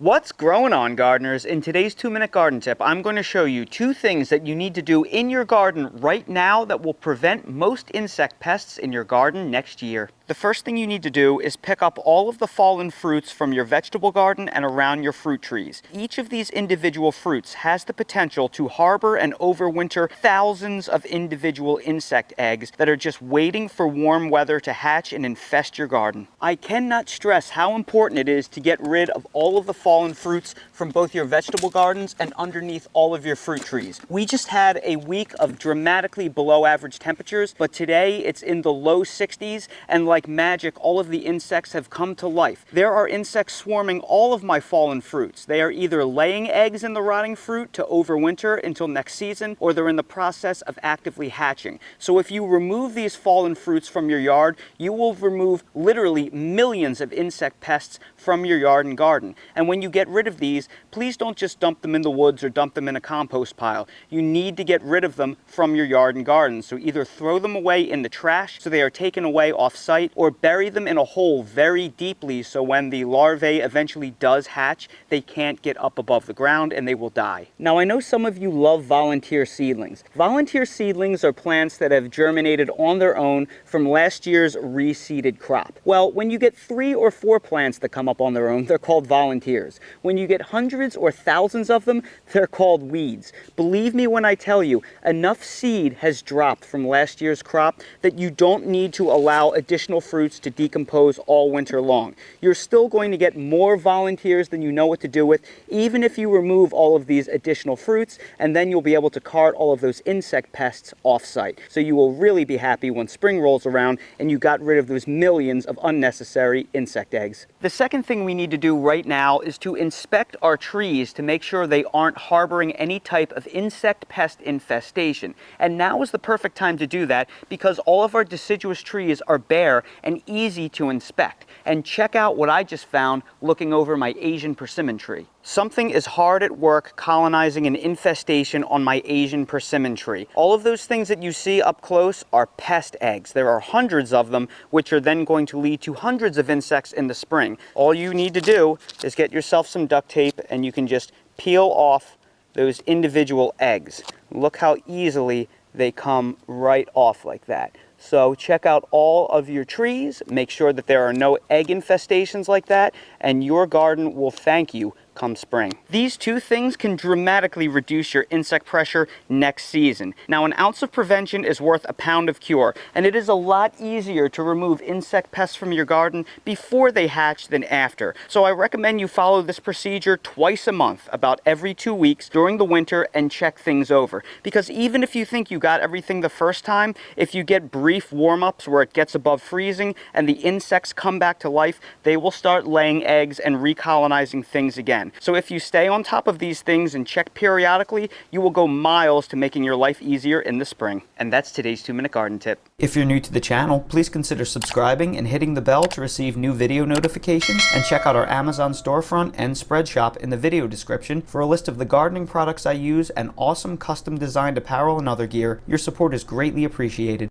What's growing on, gardeners? In today's 2-minute garden tip, I'm going to show you 2 things that you need to do in your garden right now that will prevent most insect pests in your garden next year. The first thing you need to do is pick up all of the fallen fruits from your vegetable garden and around your fruit trees. Each of these individual fruits has the potential to harbor and overwinter thousands of individual insect eggs that are just waiting for warm weather to hatch and infest your garden. I cannot stress how important it is to get rid of all of the fallen fruits from both your vegetable gardens and underneath all of your fruit trees. We just had a week of dramatically below average temperatures, but today it's in the low 60s, and like magic, all of the insects have come to life. There are insects swarming all of my fallen fruits. They are either laying eggs in the rotting fruit to overwinter until next season, or they're in the process of actively hatching. So if you remove these fallen fruits from your yard, you will remove literally millions of insect pests from your yard and garden. And when you get rid of these, please don't just dump them in the woods or dump them in a compost pile. You need to get rid of them from your yard and garden. So either throw them away in the trash so they are taken away off-site, or bury them in a hole very deeply so when the larvae eventually does hatch, they can't get up above the ground and they will die. Now, I know some of you love volunteer seedlings. Volunteer seedlings are plants that have germinated on their own from last year's reseeded crop. Well, when you get 3 or 4 plants that come up on their own, they're called volunteers. When you get hundreds or thousands of them, they're called weeds. Believe me when I tell you, enough seed has dropped from last year's crop that you don't need to allow additional fruits to decompose all winter long. You're still going to get more volunteers than you know what to do with, even if you remove all of these additional fruits, and then you'll be able to cart all of those insect pests off-site. So you will really be happy when spring rolls around and you got rid of those millions of unnecessary insect eggs. The second thing we need to do right now is to inspect our trees to make sure they aren't harboring any type of insect pest infestation. And now is the perfect time to do that because all of our deciduous trees are bare and easy to inspect. And check out what I just found looking over my Asian persimmon tree. Something is hard at work colonizing an infestation on my Asian persimmon tree. All of those things that you see up close are pest eggs. There are hundreds of them, which are then going to lead to hundreds of insects in the spring. All you need to do is get yourself some duct tape and you can just peel off those individual eggs. Look how easily they come right off like that. So check out all of your trees, make sure that there are no egg infestations like that, and your garden will thank you come spring. These 2 things can dramatically reduce your insect pressure next season. Now, an ounce of prevention is worth a pound of cure, and it is a lot easier to remove insect pests from your garden before they hatch than after. So I recommend you follow this procedure twice a month, about every 2 weeks during the winter, and check things over. Because even if you think you got everything the first time, if you get brief warm-ups where it gets above freezing and the insects come back to life, they will start laying eggs and recolonizing things again. So if you stay on top of these things and check periodically, you will go miles to making your life easier in the spring. And that's today's 2-minute garden tip. If you're new to the channel, please consider subscribing and hitting the bell to receive new video notifications, and check out our Amazon storefront and spread shop in the video description for a list of the gardening products I use and awesome custom designed apparel and other gear. Your support is greatly appreciated.